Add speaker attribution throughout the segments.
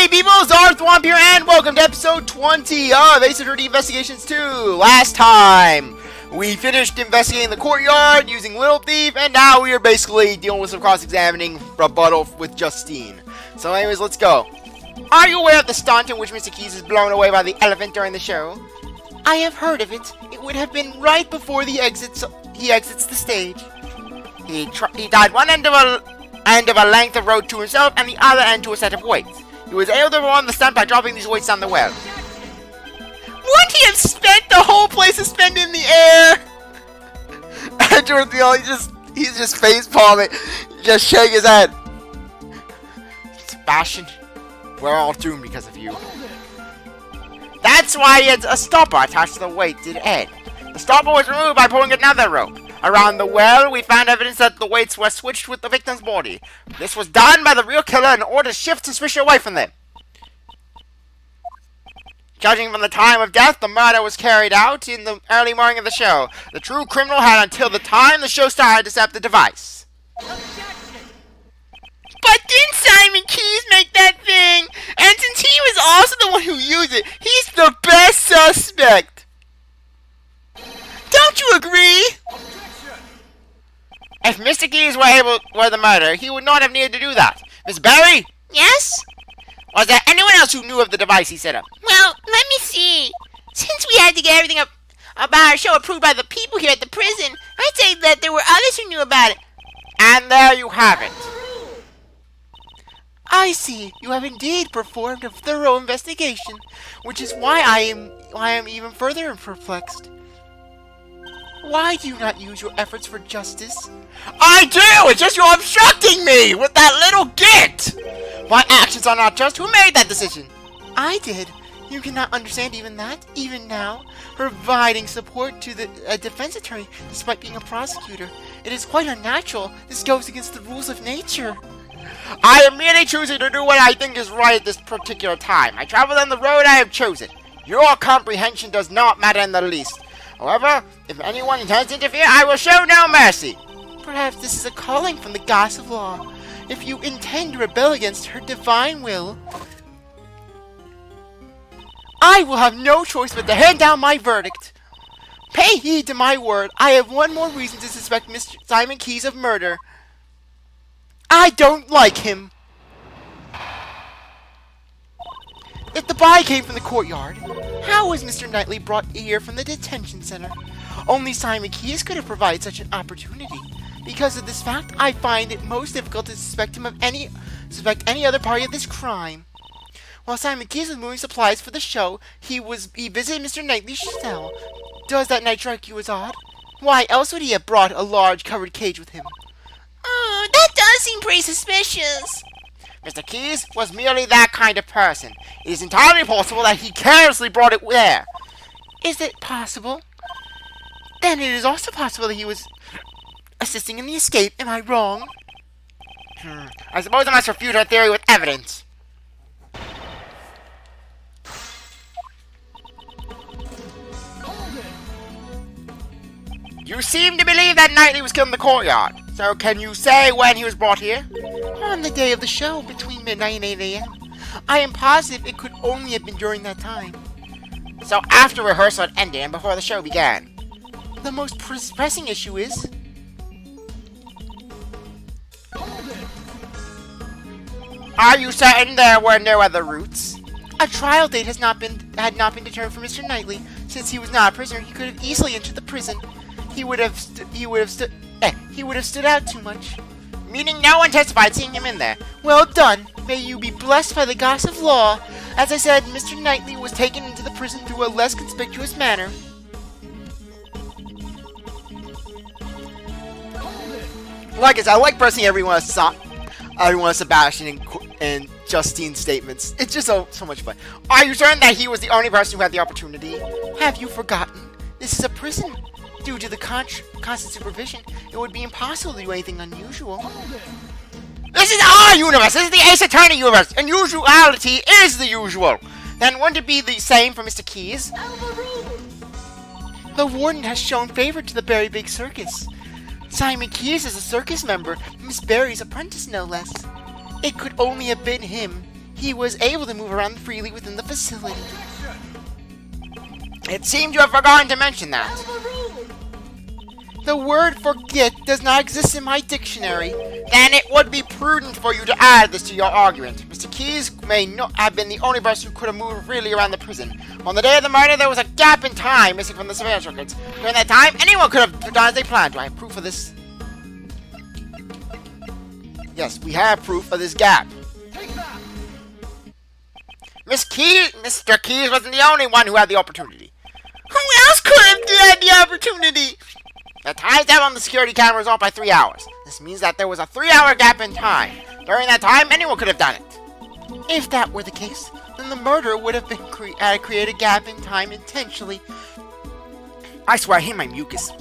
Speaker 1: Hey people, CzarThwomp here, and welcome to episode 20 of Ace Attorney Investigations 2. Last time, we finished investigating the courtyard using Little Thief, and now we are basically dealing with some cross-examining rebuttal with Justine. So anyways, let's go. Are you aware of the stunt in which Mr. Keys is blown away by the elephant during the show? I have heard of it. It would have been right before he exits the stage. He tied one end of a length of rope to himself and the other end to a set of weights. He was able to perform the stunt by dropping these weights down the well. Wouldn't he have spent the whole place suspended in the air? Edgeworth, he's just face palming, just shaking his head. Sebastian, we're all doomed because of you. That's why he had a stopper attached to the weight to the end. The stopper was removed by pulling another rope. Around the well, we found evidence that the weights were switched with the victim's body. This was done by the real killer in order to shift suspicion away from them. Judging from the time of death, the murder was carried out in the early morning of the show. The true criminal had until the time the show started to set up the device. Objection. But didn't Simon Keys make that thing? And since he was also the one who used it, he's the best suspect. Don't you agree? If Mr. Keys were the murderer, he would not have needed to do that. Miss Berry? Yes? Was there anyone else who knew of the device he set up? Well, let me see. Since we had to get everything about our show approved by the people here at the prison, I'd say that there were others who knew about it. And there you have it. I see. You have indeed performed a thorough investigation, which is why I am even further perplexed. Why do you not use your efforts for justice? I do! It's just you're obstructing me with that little git! My actions are not just. Who made that decision? I did. You cannot understand even that, even now. Providing support to the defense attorney despite being a prosecutor. It is quite unnatural. This goes against the rules of nature. I am merely choosing to do what I think is right at this particular time. I travel on the road I have chosen. Your comprehension does not matter in the least. However, if anyone intends to interfere, I will show no mercy. Perhaps this is a calling from the goddess of law. If you intend to rebel against her divine will, I will have no choice but to hand down my verdict. Pay heed to my word. I have one more reason to suspect Mr. Simon Keys of murder. I don't like him. If the body came from the courtyard, how was Mr. Knightley brought here from the detention center? Only Simon Keys could have provided such an opportunity. Because of this fact, I find it most difficult to suspect him of any other party of this crime. While Simon Keys was moving supplies for the show, he visited Mr. Knightley's cell. Does that night strike you as odd? Why else would he have brought a large covered cage with him? Oh, that does seem pretty suspicious. Mr. Keys was merely that kind of person. It is entirely possible that he carelessly brought it there. Is it possible? Then it is also possible that he was assisting in the escape. Am I wrong? I suppose I must refute her theory with evidence. You seem to believe that Knightley was killed in the courtyard. So can you say when he was brought here? On the day of the show, between midnight and 8 a.m. I am positive it could only have been during that time. So after rehearsal had ended and before the show began. The most pressing issue is... Are you certain there were no other routes? A trial date had not been determined for Mr. Knightley. Since he was not a prisoner, he could have easily entered the prison. He would have stood out too much. Meaning no one testified seeing him in there. Well done. May you be blessed by the goddess of law. As I said, Mr. Knightley was taken into the prison through a less conspicuous manner. Like I said, I like pressing everyone of Sebastian and Justine's statements. It's just so much fun. Are you certain that he was the only person who had the opportunity? Have you forgotten? This is a prison. Due to the constant supervision, it would be impossible to do anything unusual. This is our universe! This is the Ace Attorney universe! Unusuality is the usual! Then wouldn't it be the same for Mr. Keys? The warden has shown favor to the Berry Big Circus. Simon Keys is a circus member, Miss Berry's apprentice no less. It could only have been him. he was able to move around freely within the facility.
Speaker 2: It seems you have forgotten to mention that.
Speaker 1: The word forget does not exist in my dictionary.
Speaker 2: Then it would be prudent for you to add this to your argument. Mr. Keyes may not have been the only person who could have moved freely around the prison. On the day of the murder, there was a gap in time missing from the surveillance records. During that time, anyone could have done as they planned. Do I have proof of this? Yes, we have proof of this gap. Mr. Keyes wasn't the only one who had the opportunity.
Speaker 1: Who else could have had the opportunity?
Speaker 2: The time down on the security camera is off by 3 hours. This means that there was a 3-hour gap in time. During that time, anyone could have done it.
Speaker 1: If that were the case, then the murderer would have been created a gap in time intentionally.
Speaker 2: I swear, I hate my mucus.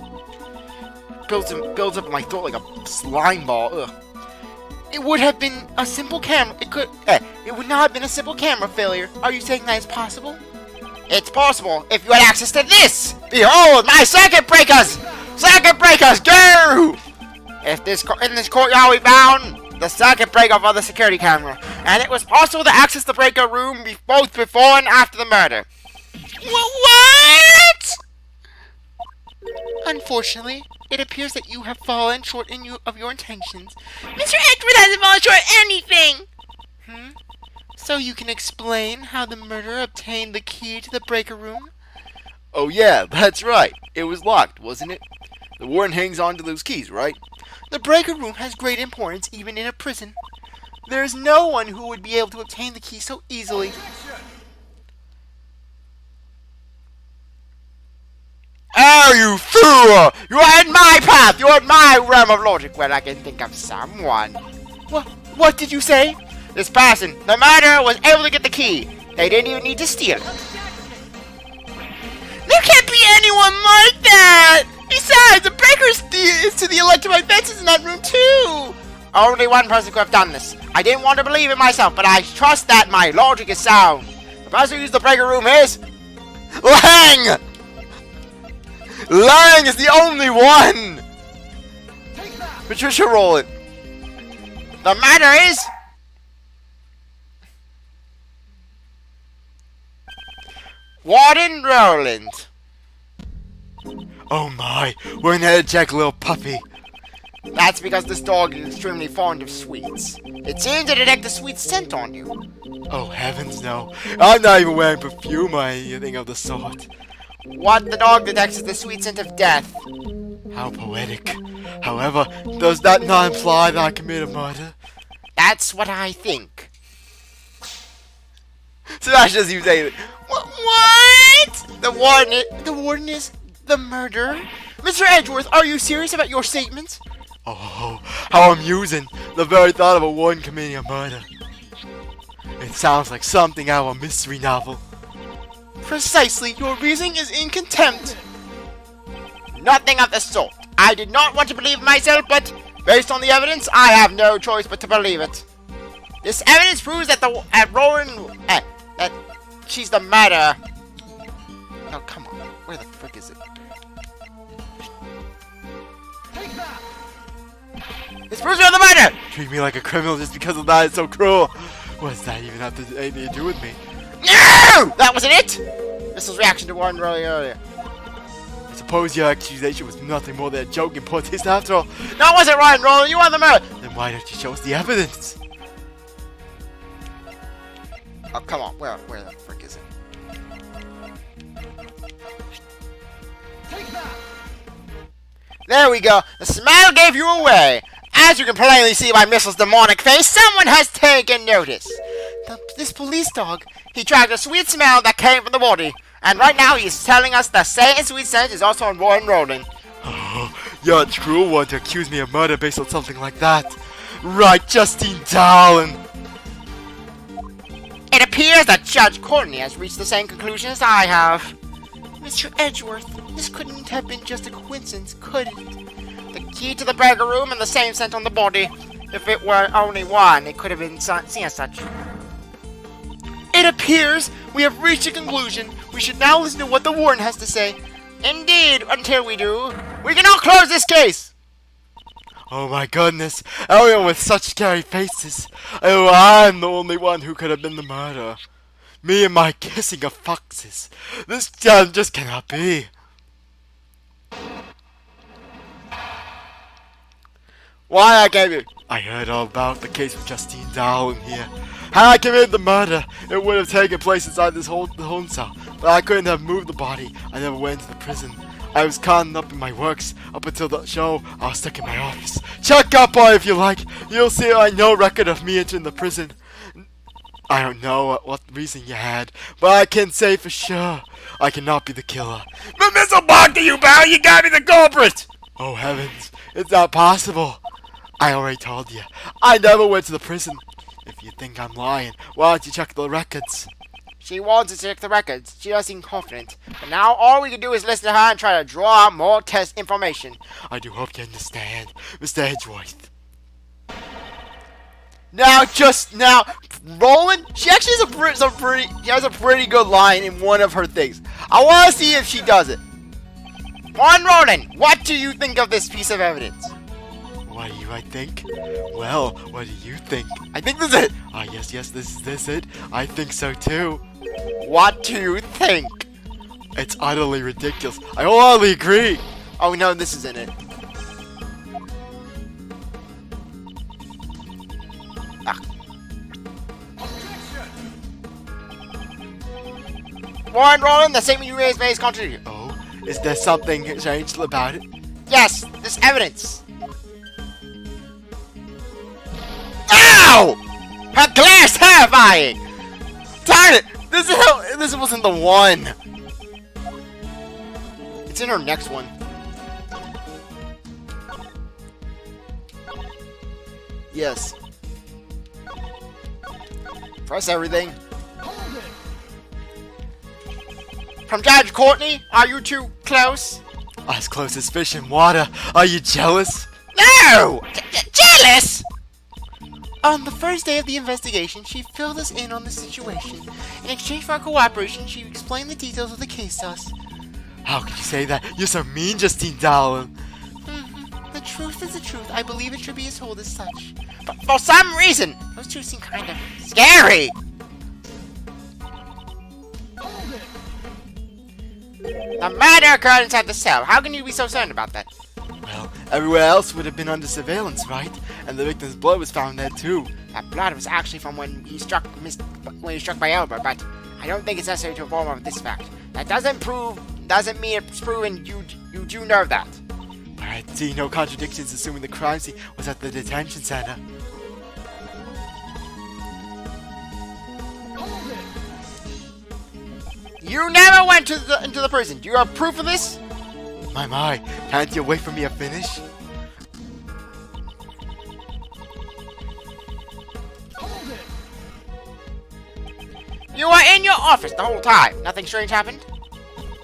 Speaker 2: Builds up in my throat like a slime ball. Ugh.
Speaker 1: It would have been a simple camera. It would not have been a simple camera failure. Are you saying that is possible?
Speaker 2: It's possible if you had access to this. Behold, my circuit breakers! Circuit breakers, go! In this courtyard we found the circuit breaker for the security camera, and it was possible to access the breaker room both before and after the murder.
Speaker 1: What? Unfortunately, it appears that you have fallen short of your intentions.
Speaker 3: Mr. Edgeworth hasn't fallen short of anything!
Speaker 1: So you can explain how the murderer obtained the key to the breaker room?
Speaker 4: Oh yeah, that's right. It was locked, wasn't it? The warden hangs on to those keys, right?
Speaker 1: The breaker room has great importance even in a prison. There is no one who would be able to obtain the key so easily.
Speaker 2: Oh, you fool! You are in my path! You are in my realm of logic where I can think of someone.
Speaker 1: What did you say?
Speaker 2: This person, the murderer, was able to get the key. They didn't even need to steal it.
Speaker 3: There can't be anyone like that! Besides, the breaker is to the electrified fences in that room too!
Speaker 2: Only one person could have done this. I didn't want to believe it myself, but I trust that my logic is sound. The person who used the breaker room is... Lang! Lang is the only one!
Speaker 4: Patricia Roland.
Speaker 2: The matter is... Warden Roland.
Speaker 4: Oh my, we're an energetic little puppy.
Speaker 2: That's because this dog is extremely fond of sweets. It seems to detect a sweet scent on you.
Speaker 4: Oh heavens no, I'm not even wearing perfume or anything of the sort.
Speaker 2: What the dog detects is the sweet scent of death.
Speaker 4: How poetic. However, does that not imply that I committed a murder?
Speaker 2: That's what I think.
Speaker 4: Sebastian doesn't even say it.
Speaker 1: What? The warden is the murderer? Mr. Edgeworth, are you serious about your statements?
Speaker 4: Oh, how amusing. The very thought of a warden committing a murder. It sounds like something out of a mystery novel.
Speaker 1: Precisely, your reasoning is in contempt.
Speaker 2: Nothing of the sort. I did not want to believe myself, but based on the evidence, I have no choice but to believe it. This evidence proves that Roland, that she's the murderer.
Speaker 1: Oh, come on. Where the frick is it?
Speaker 2: This proves you're the murderer!
Speaker 4: Treat me like a criminal just because of that. It's so cruel. What does that even have anything to do with me?
Speaker 2: No! That wasn't it! Mrs. reaction to Warren earlier.
Speaker 4: I suppose your accusation was nothing more than a joke in poor taste after all.
Speaker 2: No, it wasn't Ryan Roland. You are the murderer.
Speaker 4: Then why don't you show us the evidence?
Speaker 2: Oh, come on. Where the frick is it? There we go. The smell gave you away. As you can plainly see by Mrs. demonic face, someone has taken notice.
Speaker 1: This police dog.
Speaker 2: He tracked a sweet smell that came from the body. And right now he's telling us the same sweet scent is also on Warren Roland.
Speaker 4: Oh, you're a cruel one to accuse me of murder based on something like that. Right, Justine, darling.
Speaker 2: It appears that Judge Courtney has reached the same conclusion as I have.
Speaker 1: Mr. Edgeworth, this couldn't have been just a coincidence, could it?
Speaker 2: The key to the burger room and the same scent on the body. If it were only one, it could have been seen as such.
Speaker 1: It appears we have reached a conclusion. We should now listen to what the warden has to say.
Speaker 2: Indeed, until we do, we cannot close this case.
Speaker 4: Oh my goodness, everyone with such scary faces. Oh, I'm the only one who could have been the murderer. Me and my kissing of foxes. This just cannot be.
Speaker 2: Why I gave you?
Speaker 4: I heard all about the case of Justine Darwin here. Had I committed the murder, it would have taken place inside this home cell. But I couldn't have moved the body. I never went to the prison. I was caught up in my works. Up until the show, I was stuck in my office. Check up on it if you like. You'll see I no record of me entering the prison. I don't know what reason you had, but I can say for sure I cannot be the killer.
Speaker 2: The missile bug to you, pal! You got me the culprit!
Speaker 4: Oh heavens, it's not possible. I already told you, I never went to the prison. If you think I'm lying, why don't you check the records?
Speaker 2: She wants to check the records. She does seem confident. But now all we can do is listen to her and try to draw out more test information.
Speaker 4: I do hope you understand, Mr. Edgeworth.
Speaker 3: Now, Roland, she actually has a pretty good line in one of her things. I want to see if she does it.
Speaker 2: On Roland, what do you think of this piece of evidence?
Speaker 4: What do I think? Well, what do you think?
Speaker 3: I think this is it.
Speaker 4: Ah, yes, this is it. I think so too.
Speaker 3: What do you think?
Speaker 4: It's utterly ridiculous. I wholeheartedly agree.
Speaker 3: Oh no, this isn't it.
Speaker 2: Warren Roland, the statement you raised is contradictory.
Speaker 4: Oh, is there something strange about it?
Speaker 2: Yes, this evidence.
Speaker 3: Ow!
Speaker 2: Her glare is terrifying.
Speaker 3: Darn it! This wasn't the one.
Speaker 2: It's in her next one.
Speaker 3: Yes.
Speaker 2: Press everything. From Judge Courtney, are you too close?
Speaker 4: As close as fish in water. Are you jealous?
Speaker 2: No! Jealous?
Speaker 1: On the first day of the investigation, she filled us in on the situation. In exchange for our cooperation, she explained the details of the case to us.
Speaker 4: How could you say that? You're so mean, Justine Darwin.
Speaker 1: The truth is the truth. I believe it should be told as such.
Speaker 2: But for some reason,
Speaker 1: Those two seem kind of...
Speaker 2: scary. The murder occurred inside the cell. How can you be so certain about that?
Speaker 4: Well, everywhere else would have been under surveillance, right? And the victim's blood was found there too.
Speaker 2: That blood was actually from when he struck by Albert, but I don't think it's necessary to inform of this fact. That doesn't mean it's proven you do know that.
Speaker 4: But I see no contradictions assuming the crime scene was at the detention center.
Speaker 2: You never went into the prison. Do you have proof of this?
Speaker 4: My, can't you wait for me to finish?
Speaker 2: You were in your office the whole time. Nothing strange happened?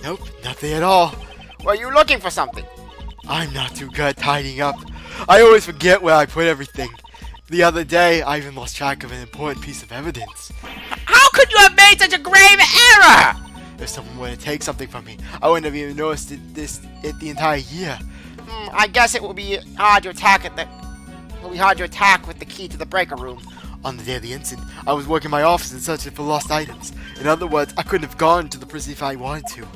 Speaker 4: Nope, nothing at all.
Speaker 2: Were you looking for something?
Speaker 4: I'm not too good at tidying up. I always forget where I put everything. The other day, I even lost track of an important piece of evidence.
Speaker 2: How could you have made such a grave error?
Speaker 4: If someone were to take something from me, I wouldn't have even noticed the entire year.
Speaker 2: I guess it will be hard to attack with the key to the breaker room.
Speaker 4: On the day of the incident, I was working my office and searching for lost items. In other words, I couldn't have gone to the prison if I wanted to.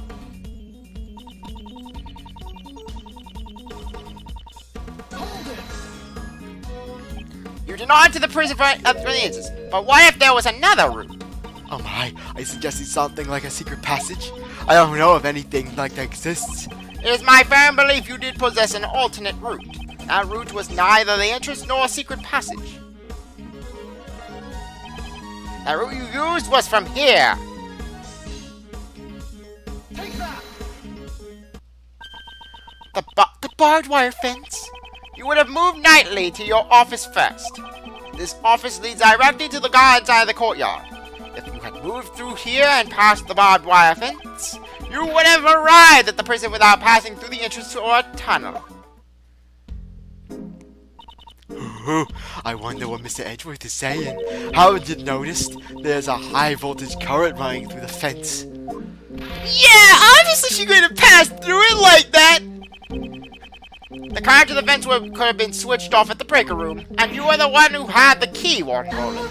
Speaker 2: You did not enter the prison for the incident. But what if there was another route?
Speaker 4: Oh my, are you suggesting something like a secret passage? I don't know if anything like that exists.
Speaker 2: It is my firm belief you did possess an alternate route. That route was neither the entrance nor a secret passage. The route you used was from here.
Speaker 1: The barbed wire fence?
Speaker 2: You would have moved Knightley to your office first. This office leads directly to the garden side of the courtyard. If you had moved through here and past the barbed wire fence, you would have arrived at the prison without passing through the entrance or a tunnel.
Speaker 4: Ooh, I wonder what Mr. Edgeworth is saying. Haven't you noticed? There's a high voltage current running through the fence.
Speaker 3: Yeah, obviously she could have passed through it like that.
Speaker 2: The current of the vents could have been switched off at the breaker room, and you are the one who had the key, Warden Roland.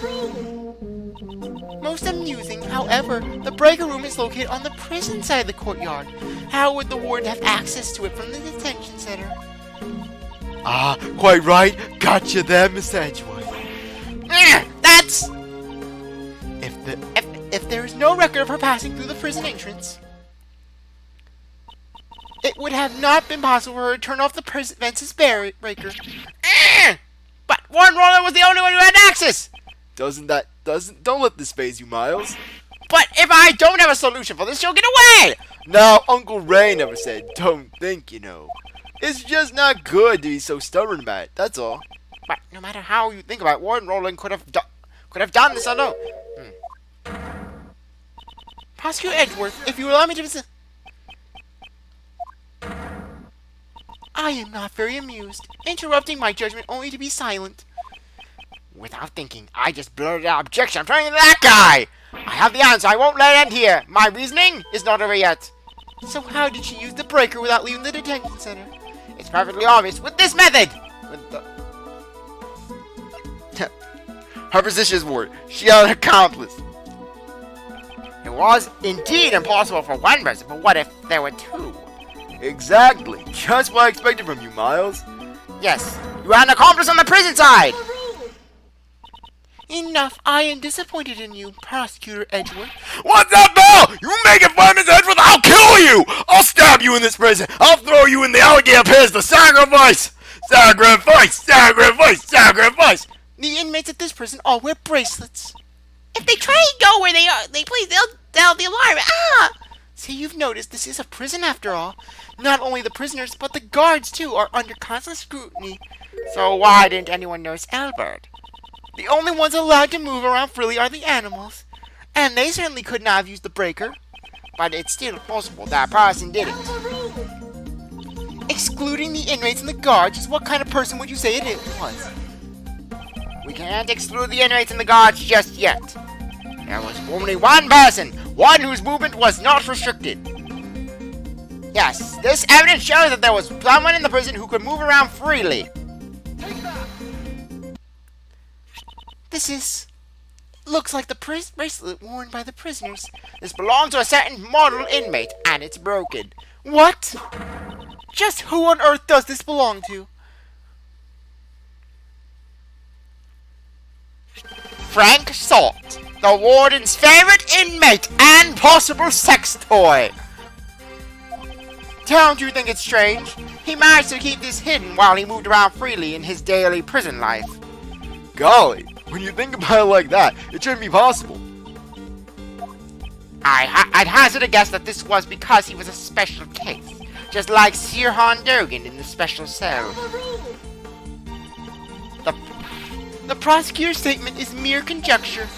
Speaker 1: Most amusing, however, the breaker room is located on the prison side of the courtyard. How would the warden have access to it from the detention center?
Speaker 4: Ah, quite right. Gotcha there, Mr. Edgeworth.
Speaker 2: That's...
Speaker 1: If there is no record of her passing through the prison entrance, it would have not been possible for her to turn off the vents breaker.
Speaker 2: But Warden Roland was the only one who had access!
Speaker 4: Don't let this phase you, Miles.
Speaker 2: But if I don't have a solution for this, she'll get away!
Speaker 4: Now, Uncle Ray never said, don't think, you know. It's just not good to be so stubborn about it, that's all.
Speaker 2: But no matter how you think about it, Warden Roland could have done this alone.
Speaker 1: Prosecutor Edgeworth, if you allow me to... I am not very amused, interrupting my judgment only to be silent.
Speaker 2: Without thinking, I just blurted out objection. I'm turning to that guy! I have the answer. I won't let it end here. My reasoning is not over yet.
Speaker 1: So how did she use the breaker without leaving the detention center?
Speaker 2: It's perfectly obvious with this method.
Speaker 3: Her positions were, she had an accomplice.
Speaker 2: It was indeed impossible for one person, but what if there were two?
Speaker 4: Exactly. Just what I expected from you, Miles.
Speaker 2: Yes, you had an accomplice on the prison side.
Speaker 1: Enough. I am disappointed in you, Prosecutor Edgeworth.
Speaker 4: What's up, Bill? You making fun of Mr. Edgeworth? I'll kill you! I'll stab you in this prison! I'll throw you in the alligator pits to sacrifice! Sacrifice! Sacrifice! Sacrifice!
Speaker 1: The inmates at this prison all wear bracelets.
Speaker 5: If they try to go where they'll the alarm. Ah!
Speaker 1: See, you've noticed this is a prison after all. Not only the prisoners, but the guards too are under constant scrutiny.
Speaker 2: So why didn't anyone notice Albert?
Speaker 1: The only ones allowed to move around freely are the animals. And they certainly could not have used the breaker.
Speaker 2: But it's still possible that person did it.
Speaker 1: Excluding the inmates and the guards, just what kind of person would you say it was?
Speaker 2: We can't exclude the inmates and the guards just yet. There was only one person, one whose movement was not restricted. Yes, this evidence shows that there was someone in the prison who could move around freely.
Speaker 1: Looks like the bracelet worn by the prisoners.
Speaker 2: This belongs to a certain model inmate, and it's broken.
Speaker 1: What? Just who on earth does this belong to?
Speaker 2: Frank Salt, the warden's favorite inmate and possible sex toy. Don't you think it's strange? He managed to keep this hidden while he moved around freely in his daily prison life.
Speaker 4: Golly, when you think about it like that, it shouldn't be possible.
Speaker 2: I'd hazard a guess that this was because he was a special case, just like Sir Hondogan in the special cell.
Speaker 1: The prosecutor's statement is mere conjecture.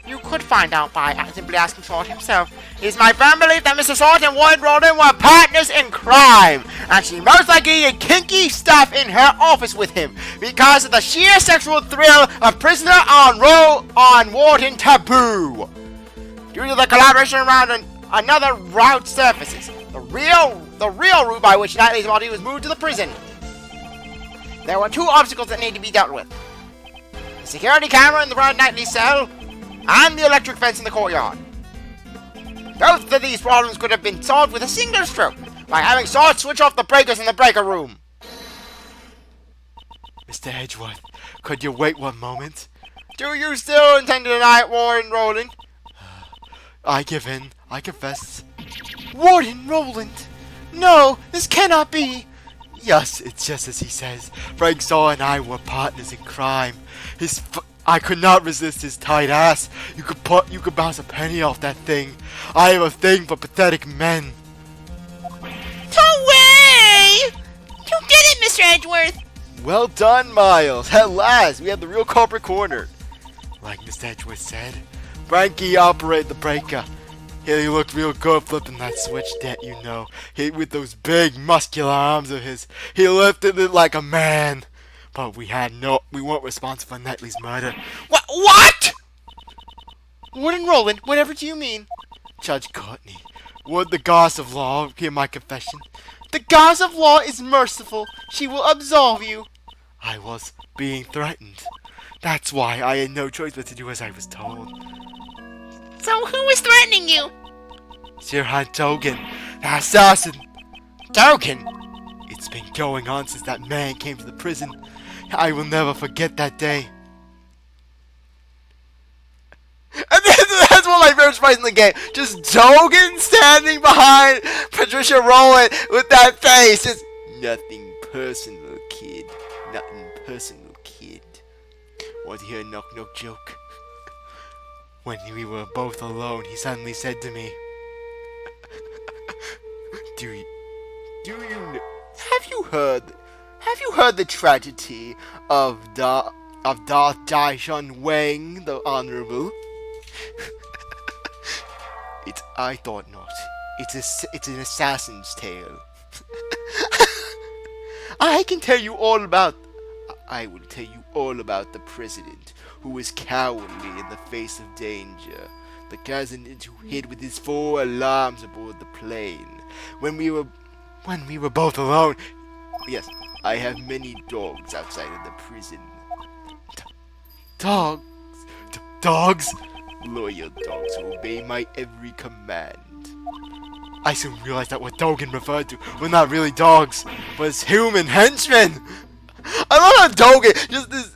Speaker 2: You could find out by simply asking Salt himself. It is my firm belief that Mr. Salt and Warden Roland were partners in crime. And she most likely did kinky stuff in her office with him because of the sheer sexual thrill of prisoner on warden taboo. Due to the collaboration around another route surfaces, the real route by which Knightley's body was moved to the prison. There were two obstacles that need to be dealt with. The security camera in the Roland Knightley cell, and the electric fence in the courtyard. Both of these problems could have been solved with a single stroke, by having Salt switch off the breakers in the breaker room.
Speaker 4: Mr. Edgeworth, could you wait one moment?
Speaker 2: Do you still intend to deny it, Warden Roland?
Speaker 4: I give in. I confess.
Speaker 1: Warden Roland! No, this cannot be!
Speaker 4: Yes, it's just as he says. Frank Saw and I were partners in crime. I could not resist his tight ass. You could bounce a penny off that thing. I have a thing for pathetic men.
Speaker 5: No way! You did it, Mr. Edgeworth!
Speaker 4: Well done, Miles. At last, we have the real culprit cornered. Like Mr. Edgeworth said, Frankie operated the breaker. He looked real good flipping that switch, you know. With those big muscular arms of his. He lifted it like a man. But we weren't responsible for Knightley's murder.
Speaker 2: What?
Speaker 1: Warden Roland, whatever do you mean?
Speaker 4: Judge Courtney, would the gods of law hear my confession?
Speaker 3: The goddess of law is merciful. She will absolve you.
Speaker 4: I was being threatened. That's why I had no choice but to do as I was told.
Speaker 5: So who is threatening you?
Speaker 4: Sir Dogan, the assassin.
Speaker 2: Dogan?
Speaker 4: It's been going on since that man came to the prison. I will never forget that day.
Speaker 3: And that's one of my favorite fights in the game. Just Dogan standing behind Patricia Roland with that face. Just
Speaker 4: Nothing personal, kid. Nothing personal, kid. Want to hear a knock-knock joke? When we were both alone, he suddenly said to me, Do you know?
Speaker 3: have you heard the tragedy of Darth Daishan Wang the Honorable?
Speaker 4: I thought not. It's an assassin's tale.
Speaker 3: I can tell you all about.
Speaker 4: I will tell you all about the president, who was cowardly in the face of danger. The president who hid with his 4 alarms aboard the plane. When we were both alone. Yes, I have many dogs outside of the prison.
Speaker 3: Dogs.
Speaker 4: Dogs? Loyal dogs who obey my every command. I soon realized that what Dogan referred to were not really dogs, but his human henchmen.
Speaker 3: I love how Dogan just this.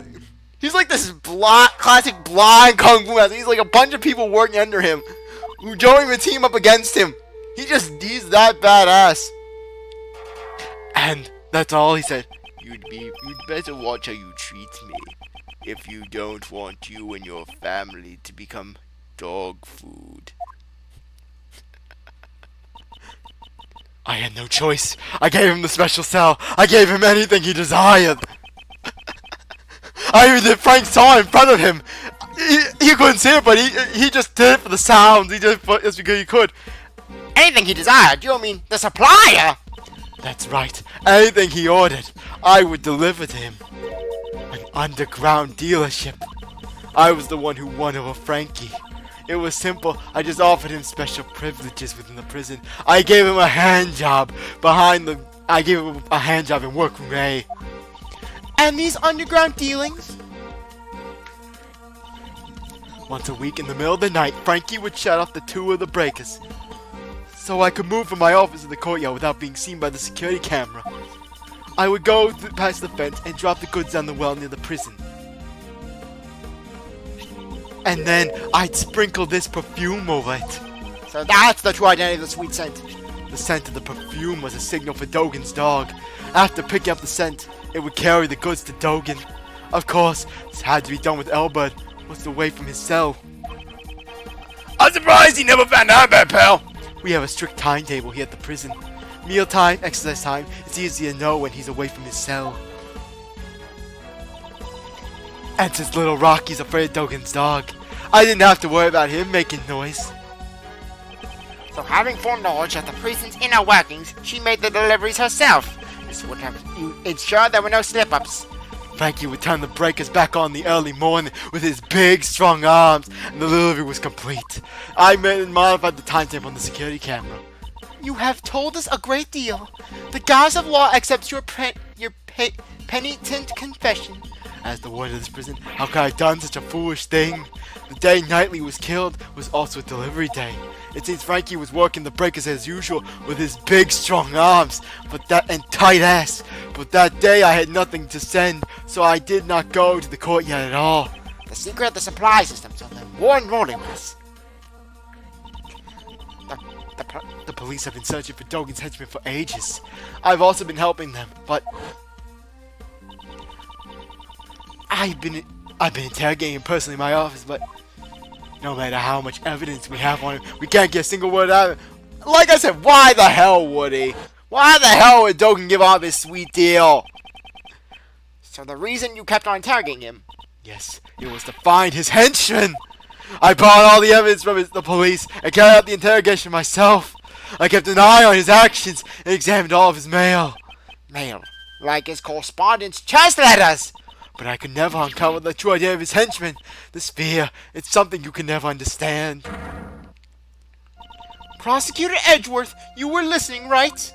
Speaker 3: He's like this classic blind kung fu master. He's like a bunch of people working under him who don't even team up against him. He's that badass.
Speaker 4: And that's all he said.
Speaker 2: You'd better watch how you treat me. If you don't want you and your family to become dog food.
Speaker 4: I had no choice. I gave him the special cell. I gave him anything he desired. I even did Frank saw in front of him. He couldn't see it, but he just did it for the sounds. He did it just because he could.
Speaker 2: Anything he desired? You mean the supplier?
Speaker 4: That's right. Anything he ordered, I would deliver to him. An underground dealership. I was the one who won over Frankie. It was simple. I just offered him special privileges within the prison. I gave him a hand job in workroom A.
Speaker 3: And these underground dealings?
Speaker 4: Once a week in the middle of the night, Frankie would shut off the 2 of the breakers, so I could move from my office to the courtyard without being seen by the security camera. I would go past the fence and drop the goods down the well near the prison. And then I'd sprinkle this perfume over it.
Speaker 2: So that's the true identity of the sweet scent.
Speaker 4: The scent of the perfume was a signal for Dogan's dog. After picking up the scent, it would carry the goods to Dogan. Of course, this had to be done with Elbert, was away from his cell.
Speaker 2: I'm surprised he never found out about pal.
Speaker 4: We have a strict timetable here at the prison. Mealtime, exercise time, it's easy to know when he's away from his cell. And since little Rocky's afraid of Dogan's dog, I didn't have to worry about him making noise.
Speaker 2: So having full knowledge of the prison's inner workings, she made the deliveries herself. This would have ensured there were no slip-ups.
Speaker 4: Frankie would turn the breakers back on in the early morning with his big, strong arms, and the delivery was complete. I modified the timetable on the security camera.
Speaker 3: You have told us a great deal. The goddess of law accepts your penitent confession.
Speaker 4: As the warden of this prison, how could I have done such a foolish thing? The day Knightley was killed was also a delivery day. It seems Frankie was working the breakers as usual with his big strong arms and tight ass. But that day I had nothing to send, so I did not go to the courtyard at all.
Speaker 2: The secret of the supply system, so the Warden Rolling was.
Speaker 4: The police have been searching for Dogan's henchmen for ages. I've also been helping them, but I've been interrogating him personally in my office, but no matter how much evidence we have on him, we can't get a single word out of him.
Speaker 3: Like I said, why the hell would he? Why the hell would Dogan give up his sweet deal?
Speaker 2: So the reason you kept on interrogating him?
Speaker 4: Yes, it was to find his henchmen. I brought all the evidence from the police and carried out the interrogation myself. I kept an eye on his actions and examined all of his mail.
Speaker 2: Mail? Like his correspondence chest letters?
Speaker 4: But I could never uncover the true idea of his henchmen. This fear, it's something you can never understand.
Speaker 3: Prosecutor Edgeworth, you were listening, right?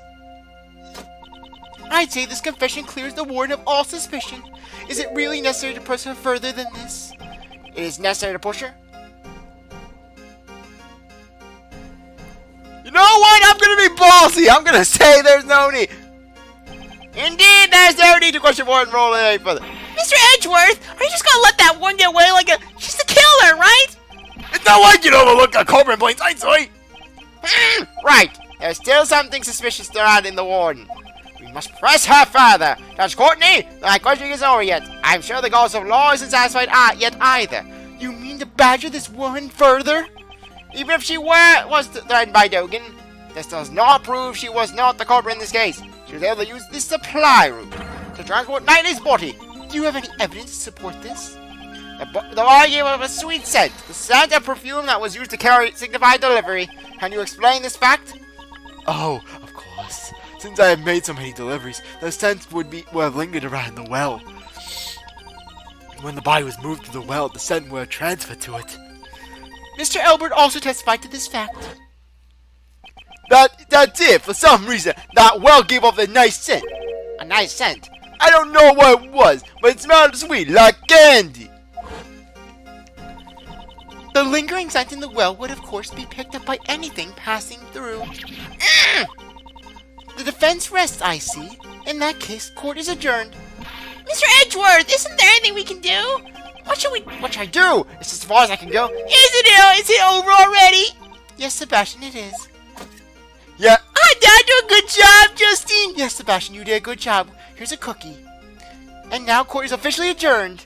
Speaker 1: I'd say this confession clears the warden of all suspicion. Is it really necessary to press her further than this?
Speaker 2: It is necessary to push her?
Speaker 3: You know what? I'm gonna be ballsy. I'm gonna say there's no need.
Speaker 2: Indeed, there's no need to question Warden Roland any further.
Speaker 5: Mr. Edgeworth, are you just gonna let that one get away like a... She's the killer, right?
Speaker 3: It's not like you to overlook a culprit in plain sight, soy.
Speaker 2: Right. There's still something suspicious surrounding the warden. We must press her further. Judge Courtney, my questioning isn't over yet. I'm sure the goals of law isn't satisfied yet either.
Speaker 1: You mean to badger this woman further?
Speaker 2: Even if she was threatened by Dogan, this does not prove she was not the culprit in this case. She was able to use this supply route to transport Knightley's body.
Speaker 1: Do you have any evidence to support this?
Speaker 2: The body gave off a sweet scent. The scent of perfume that was used to signify delivery. Can you explain this fact?
Speaker 4: Oh, of course. Since I have made so many deliveries, the scent would have lingered around the well. When the body was moved to the well, the scent would have transferred to it.
Speaker 1: Mr. Elbert also testified to this fact.
Speaker 3: That's it. For some reason, that well gave off a nice scent.
Speaker 2: A nice scent.
Speaker 3: I don't know what it was, but it smelled sweet like candy.
Speaker 1: The lingering scent in the well would, of course, be picked up by anything passing through. The defense rests, I see. In that case, court is adjourned.
Speaker 5: Mr. Edgeworth, isn't there anything we can do? What should I
Speaker 2: do? It's as far as I can go.
Speaker 5: Is it over already?
Speaker 1: Yes, Sebastian, it is.
Speaker 3: Yeah.
Speaker 5: Did I do a good job, Justine?
Speaker 1: Yes, Sebastian, you did a good job. Here's a cookie. And now court is officially adjourned.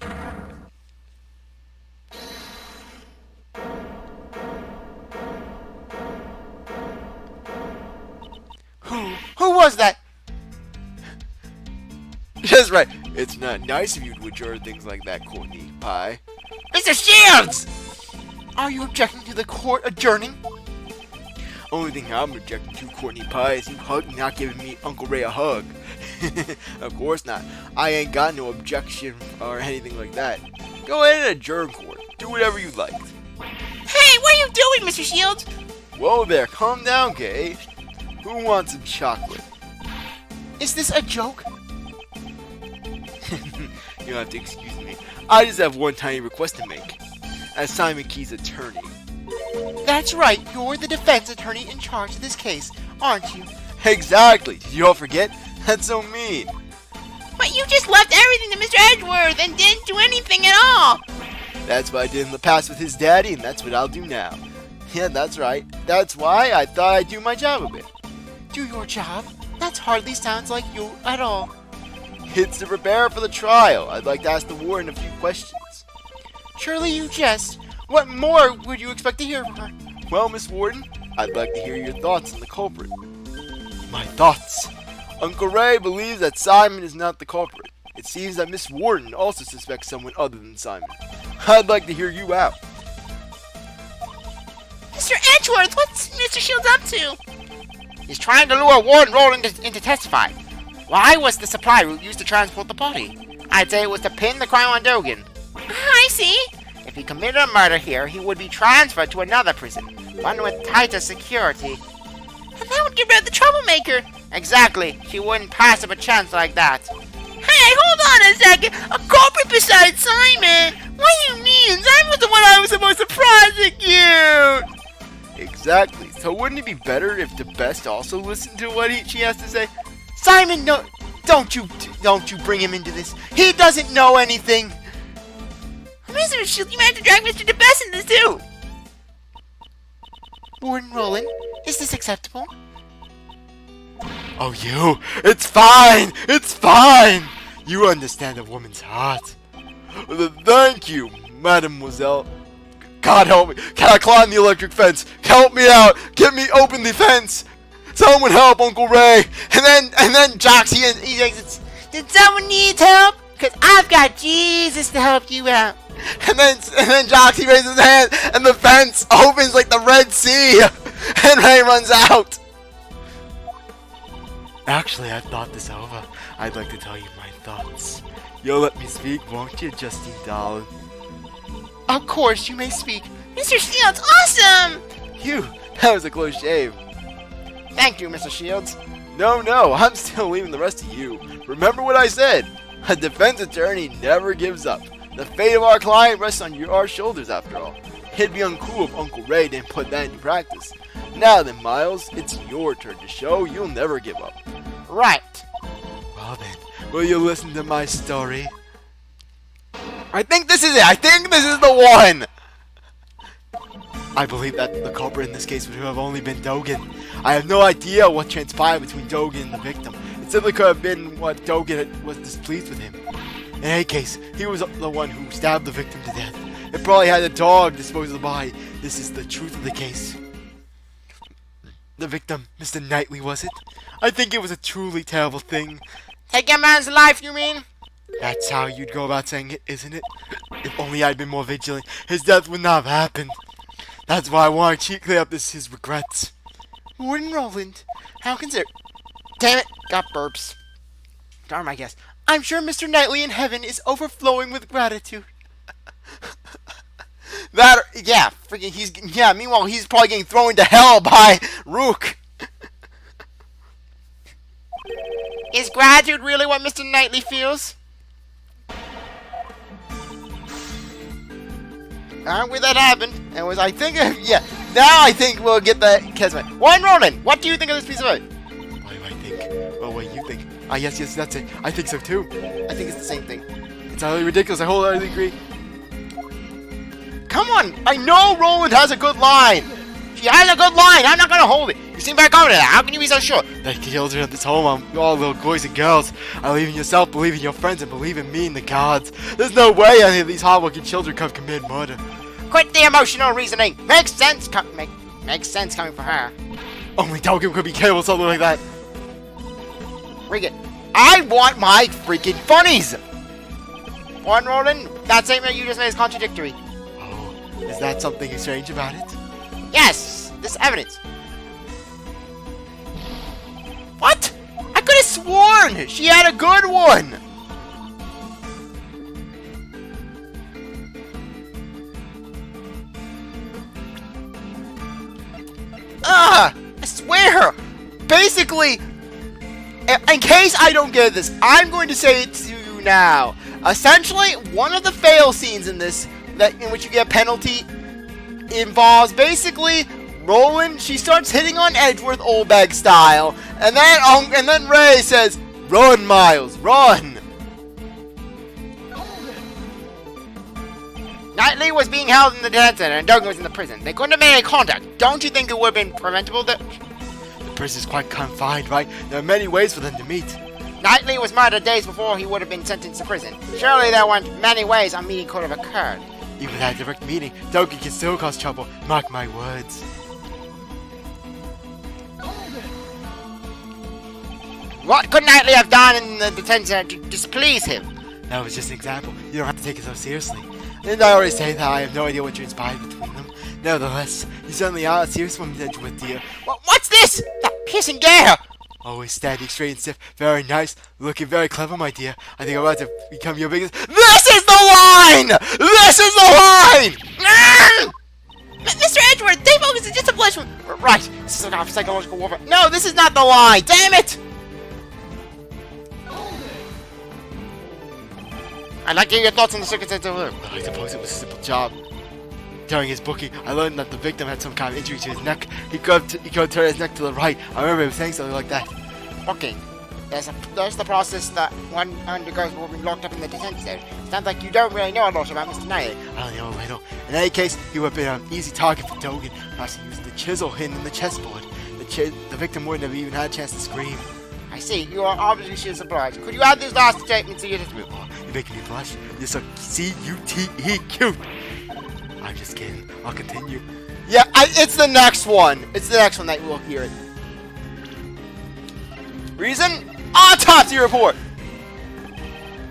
Speaker 1: Who was that?
Speaker 3: That's right.
Speaker 4: It's not nice of you to adjourn things like that, Courtney Pie.
Speaker 2: Mr. Shields!
Speaker 1: Are you objecting to the court adjourning?
Speaker 4: Only thing I'm objecting to, Courtney Pie, is you not giving me Uncle Ray a hug. Of course not. I ain't got no objection or anything like that. Go ahead and adjourn court. Do whatever you like.
Speaker 5: Hey, what are you doing, Mr. Shields?
Speaker 4: Whoa there, calm down, Gay. Who wants some chocolate?
Speaker 1: Is this a joke?
Speaker 4: You'll have to excuse me. I just have one tiny request to make. As Simon Key's attorney.
Speaker 1: That's right, you're the defense attorney in charge of this case, aren't you?
Speaker 4: Exactly. Did you all forget? That's so mean.
Speaker 5: But you just left everything to Mr. Edgeworth and didn't do anything at all.
Speaker 4: That's what I did in the past with his daddy, and that's what I'll do now. Yeah, that's right. That's why I thought I'd do my job a bit.
Speaker 1: Do your job? That hardly sounds like you at all.
Speaker 4: It's to prepare for the trial. I'd like to ask the warden a few questions.
Speaker 1: Surely you jest. What more would you expect to hear from her?
Speaker 4: Well, Miss Warden, I'd like to hear your thoughts on the culprit. My thoughts? Uncle Ray believes that Simon is not the culprit. It seems that Miss Warden also suspects someone other than Simon. I'd like to hear you out.
Speaker 5: Mr. Edgeworth, what's Mr. Shields up to?
Speaker 2: He's trying to lure Warden Roland into testifying. Why was the supply route used to transport the body? I'd say it was to pin the crime on Dogan.
Speaker 5: I see.
Speaker 2: If he committed a murder here, he would be transferred to another prison, one with tighter security.
Speaker 5: And that would get rid of the troublemaker.
Speaker 2: Exactly. She wouldn't pass up a chance like that.
Speaker 5: Hey, hold on a second. A culprit besides Simon? What do you mean? Simon was the one I was supposed to prosecute.
Speaker 4: Exactly. So wouldn't it be better if the best also listened to what she has to say?
Speaker 1: Simon, no, don't you bring him into this. He doesn't know anything.
Speaker 5: Mr. Shields, you managed to drag Mr. DeBest into this too.
Speaker 1: Warden Roland, is this acceptable?
Speaker 4: Oh, you? It's fine! It's fine! You understand a woman's heart. Thank you, mademoiselle. God help me. Can I climb the electric fence? Help me out. Get me open the fence. Someone help Uncle Ray.
Speaker 3: And then Joxy he exits.
Speaker 5: Did someone need help? Because I've got Jesus to help you out.
Speaker 3: And then Joxy raises his hand and the fence opens like the Red Sea. And Ray runs out.
Speaker 4: Actually, I've thought this over. I'd like to tell you my thoughts. You'll let me speak, won't you, Justine, darling?
Speaker 1: Of course, you may speak.
Speaker 5: Mr. Shields, awesome!
Speaker 4: That was a close shave.
Speaker 2: Thank you, Mr. Shields.
Speaker 3: No, I'm still leaving the rest to you. Remember what I said. A defense attorney never gives up. The fate of our client rests on our shoulders after all. It'd be uncool if Uncle Ray didn't put that into practice. Now then, Miles, it's your turn to show you'll never give up.
Speaker 2: Right.
Speaker 4: Well then, will you listen to my story?
Speaker 3: I think this is it. I think this is the one.
Speaker 4: I believe that the culprit in this case would have only been Dogen. I have no idea what transpired between Dogen and the victim. It simply could have been what Dogen was displeased with him. In any case, he was the one who stabbed the victim to death. It probably had a dog dispose of the body. This is the truth of the case. The victim, Mr. Knightley, was it? I think it was a truly terrible thing.
Speaker 2: Take a man's life, you mean?
Speaker 4: That's how you'd go about saying it, isn't it? If only I'd been more vigilant, his death would not have happened. That's why I want to clear up his regrets.
Speaker 1: Warden Roland, how can
Speaker 2: Damn it, got burps. Darn, I guess.
Speaker 1: I'm sure Mr. Knightley in heaven is overflowing with gratitude.
Speaker 3: Meanwhile, he's probably getting thrown to hell by Rook.
Speaker 2: Is gratitude really what Mr. Knightley feels?
Speaker 3: With that happened, and was I think, now I think we'll get the Kesmet. Warren Roland, what do you think of this piece of art?
Speaker 4: What do I think? Oh, what do you think? Yes, that's it. I think so too.
Speaker 3: I think it's the same thing.
Speaker 4: It's utterly ridiculous. I wholeheartedly agree.
Speaker 3: Come on, I know Roland has a good line.
Speaker 2: She has a good line. I'm not gonna hold it. You seem very confident. How can you be so sure?
Speaker 4: The children of this home are all little boys and girls. I believe in yourself, believe in your friends, and believe in me and the gods. There's no way any of these hardworking children could have committed murder.
Speaker 2: Quit the emotional reasoning. Makes sense. Makes sense coming from her.
Speaker 4: Only Dogen could be capable of something like that.
Speaker 3: Regan, I want my freaking funnies.
Speaker 2: Warren Roland, that statement you just made is contradictory.
Speaker 4: Oh, is that something strange about it?
Speaker 2: Yes, this evidence.
Speaker 3: What? I could have sworn she had a good one. I swear. Basically, in case I don't get this, I'm going to say it to you now. Essentially, one of the fail scenes in this, in which you get a penalty, involves basically Roland. She starts hitting on Edgeworth Oldbag style, and then Ray says, "Run, Miles, run."
Speaker 2: Knightley was being held in the detention center and Dogen was in the prison. They couldn't have made any contact. Don't you think it would have been preventable that...
Speaker 4: The prison is quite confined, right? There are many ways for them to meet.
Speaker 2: Knightley was murdered days before he would have been sentenced to prison. Surely there weren't many ways a meeting could have occurred.
Speaker 4: Even without a direct meeting, Dogen can still cause trouble. Mark my words.
Speaker 2: What could Knightley have done in the detention center to displease him?
Speaker 4: That was just an example. You don't have to take it so seriously. Didn't I already say that I have no idea what transpired between them? Nevertheless, you certainly are a serious woman, Edgeworth, dear.
Speaker 2: What's this? That piercing glare!
Speaker 4: Always standing straight and stiff. Very nice. Looking very clever, my dear. I think I'm about to become your biggest...
Speaker 3: This is the line! This is the line!
Speaker 2: Mr. Edgeworth, Dave Focus is just a blush. Right, this is some kind of psychological warfare. No, this is not the line. Damn it! I'd like to hear your thoughts on the circumstances.
Speaker 4: Well, I suppose it was a simple job. During his booking, I learned that the victim had some kind of injury to his neck. He could turn his neck to the right. I remember him saying something like that.
Speaker 2: Booking. There's the process that one undergoes when being locked up in the detention center. Sounds like you don't really know a lot about Mr. Knightley.
Speaker 4: I don't know a little. In any case, he would have been an easy target for Dogen. Perhaps he used the chisel hidden in the chessboard. The victim wouldn't have even had a chance to scream.
Speaker 2: I see. You are obviously surprised. Could you add these last statements to your testimony?
Speaker 4: You're making me blush. You're so C-U-T-E cute. I'm just kidding. I'll continue.
Speaker 3: Yeah, it's the next one. It's the next one that we'll hear it. Reason? Autopsy report.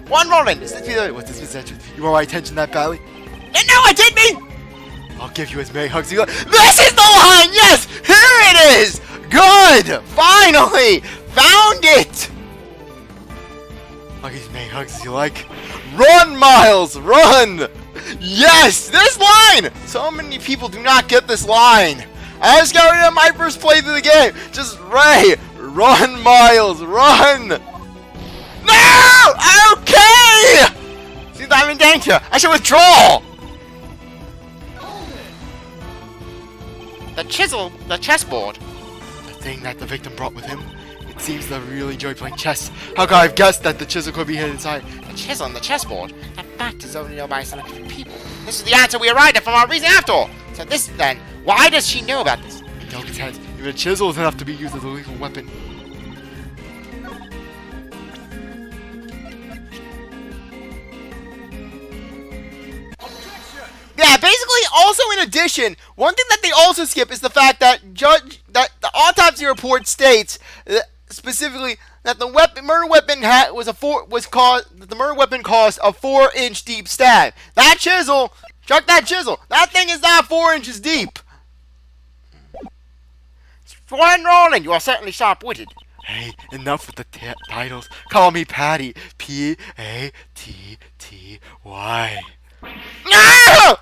Speaker 2: One Roland.
Speaker 4: What's this possession? You want my attention that badly?
Speaker 2: No, I didn't mean.
Speaker 4: I'll give you as many hugs as you like.
Speaker 3: This is the line! Yes! Here it is! Good! Finally! Found it!
Speaker 4: I'll give you as many hugs as you like.
Speaker 3: Run, Miles! Run! Yes! This line! So many people do not get this line. I just got rid of my first playthrough of the game. Just Ray Run, Miles, run! No! Okay!
Speaker 2: Seems I'm in danger. I should withdraw. The chessboard.
Speaker 4: The thing that the victim brought with him. It seems they really enjoy playing chess. How could I have guessed that the chisel could be hidden inside?
Speaker 2: The chisel and the chessboard. That fact is only known by a select few people. This is the answer we arrived at from our reason after all. So this then, why does she know about this?
Speaker 4: In Duncan's head, even a chisel is enough to be used as a lethal weapon.
Speaker 3: Yeah, basically, also in addition, one thing that they also skip is the fact that that the autopsy report states specifically that the murder weapon caused a 4-inch deep stab. That chisel, chuck that chisel. That thing is not 4 inches deep.
Speaker 2: Friend Roland, you are certainly sharp-witted.
Speaker 4: Hey, enough with the titles. Call me Patty. P-A-T-T-Y.
Speaker 2: No!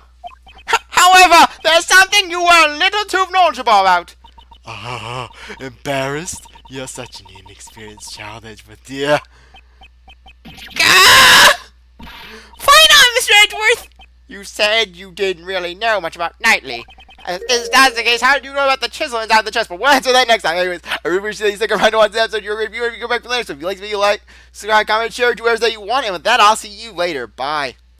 Speaker 2: However, there's something you were a little too knowledgeable about.
Speaker 4: Oh, embarrassed? You're such an inexperienced child, Edgeworth, dear.
Speaker 5: Fight on, Mr. Edgeworth!
Speaker 2: You said you didn't really know much about Knightley. If that's the case, how did you know about the chisel inside the chessboard? We'll answer that next time. Anyways, I really appreciate you sticking around to watch the episode. You're a reviewer. If you go back to later. So if you like the video, like, subscribe, comment, share, do whatever that you want. And with that, I'll see you later. Bye.